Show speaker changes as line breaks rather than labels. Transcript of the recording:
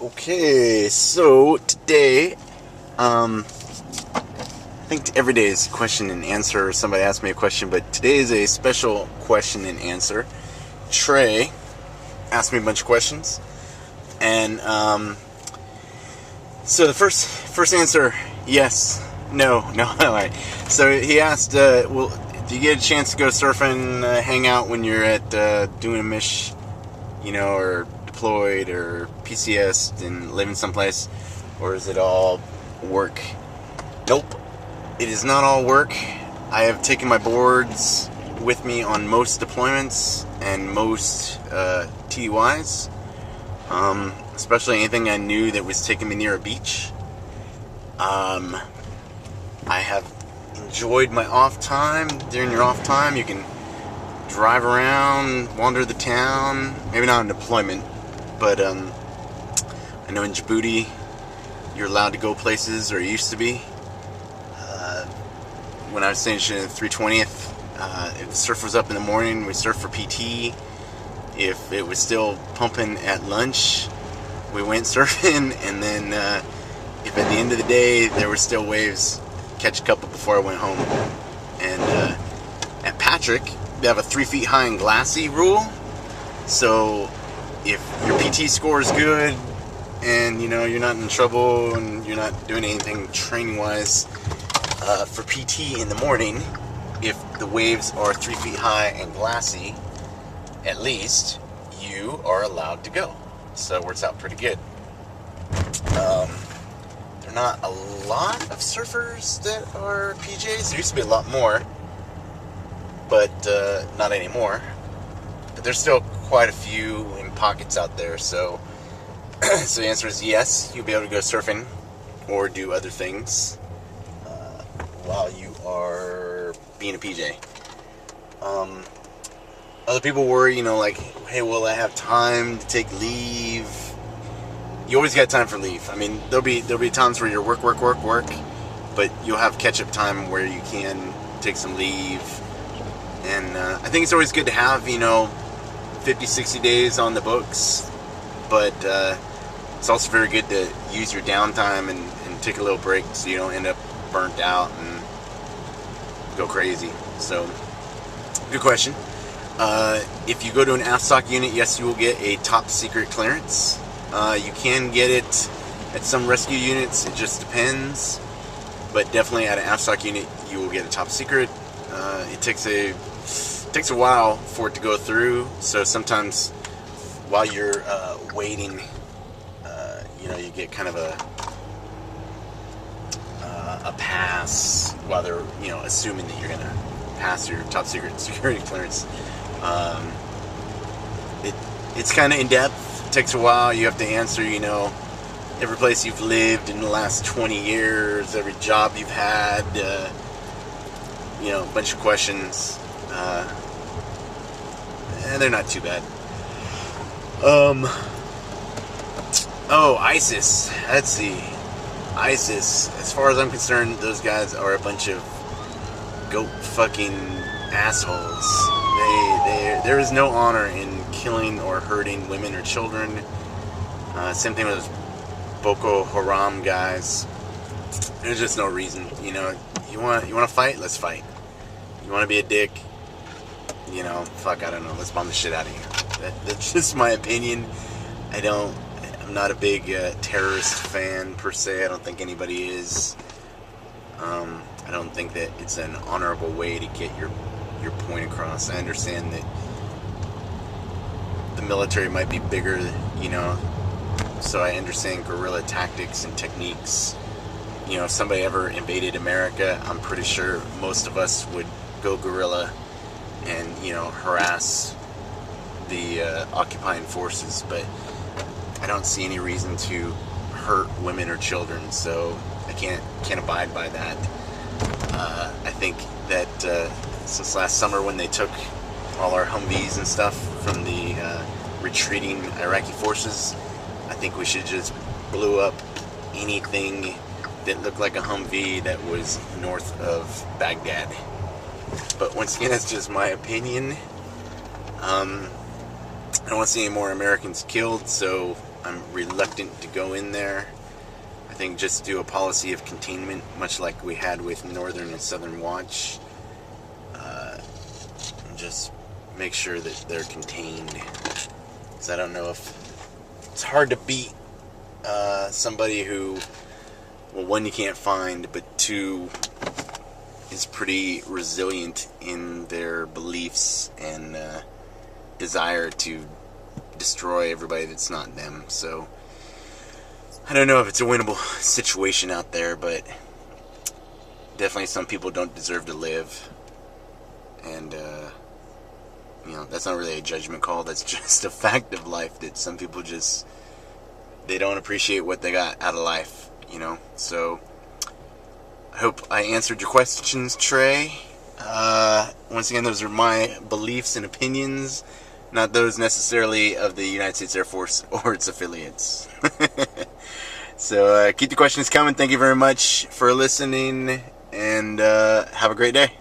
Okay, so today, I think every day is question and answer. Somebody asked me a question, but today is a special question and answer. Trey asked me a bunch of questions, and so the first answer, yes, no. All right. So he asked, well, do you get a chance to go surfing, hang out when you're at doing a mish, or deployed or PCS and living someplace, or is it all work? Nope, it is not all work. I have taken my boards with me on most deployments and most TDYs, especially anything I knew that was taking me near a beach. I have enjoyed my off time. During your off time, you can drive around, wander the town. Maybe not on deployment, but I know in Djibouti you're allowed to go places, or used to be. When I was stationed at 320th, if the surf was up in the morning, we surfed for PT. If it was still pumping at lunch, we went surfing, and then if at the end of the day there were still waves, catch a couple before I went home. And at Patrick, they have a 3 feet high and glassy rule. So if your PT score is good and you're not in trouble and you're not doing anything training wise for PT in the morning, if the waves are 3 feet high and glassy, at least you are allowed to go. So it works out pretty good. There are not a lot of surfers that are PJs. There used to be a lot more, but not anymore. But there's still quite a few in pockets out there. So, so the answer is yes. You'll be able to go surfing or do other things while you are being a PJ. Other people worry, like, hey, will I have time to take leave? You always got time for leave. I mean, there'll be times where you're work, but you'll have catch-up time where you can take some leave. And I think it's always good to have, 50, 60 days on the books. But it's also very good to use your downtime and take a little break so you don't end up burnt out and go crazy. So, good question. If you go to an AFSOC unit, yes, you will get a top secret clearance. You can get it at some rescue units. It just depends. But definitely at an AFSOC unit, you will get a top secret. It takes a while for it to go through. So sometimes while you're waiting, you get kind of a pass while they're assuming that you're gonna pass your top secret security clearance. It's kind of in depth. It takes a while. You have to answer, every place you've lived in the last 20 years, every job you've had, a bunch of questions. And they're not too bad. ISIS. Let's see. ISIS. As far as I'm concerned, those guys are a bunch of goat fucking assholes. There is no honor in killing or hurting women or children. Same thing with those Boko Haram guys. There's just no reason. You want to fight? Let's fight. You want to be a dick? I don't know. Let's bomb the shit out of you. That's just my opinion. I'm not a big terrorist fan per se. I don't think anybody is. I don't think that it's an honorable way to get your point across. I understand that the military might be bigger, so I understand guerrilla tactics and techniques. If somebody ever invaded America, I'm pretty sure most of us would go guerrilla and, harass the occupying forces, but I don't see any reason to hurt women or children, so I can't abide by that. I think that since last summer when they took all our Humvees and stuff from the retreating Iraqi forces, I think we should just blow up anything that looked like a Humvee that was north of Baghdad. But once again, that's just my opinion. I don't want to see any more Americans killed, so I'm reluctant to go in there. I think just do a policy of containment, much like we had with Northern and Southern Watch. And just make sure that they're contained. Because I don't know if it's hard to beat somebody who, well, one, you can't find, but two, is pretty resilient in their beliefs and desire to destroy everybody that's not them. So I don't know if it's a winnable situation out there, but definitely some people don't deserve to live. And that's not really a judgment call. That's just a fact of life, that some people just, they don't appreciate what they got out of life, So I hope I answered your questions, Trey. Once again, those are my beliefs and opinions, not those necessarily of the United States Air Force or its affiliates. So keep the questions coming. Thank you very much for listening, and have a great day.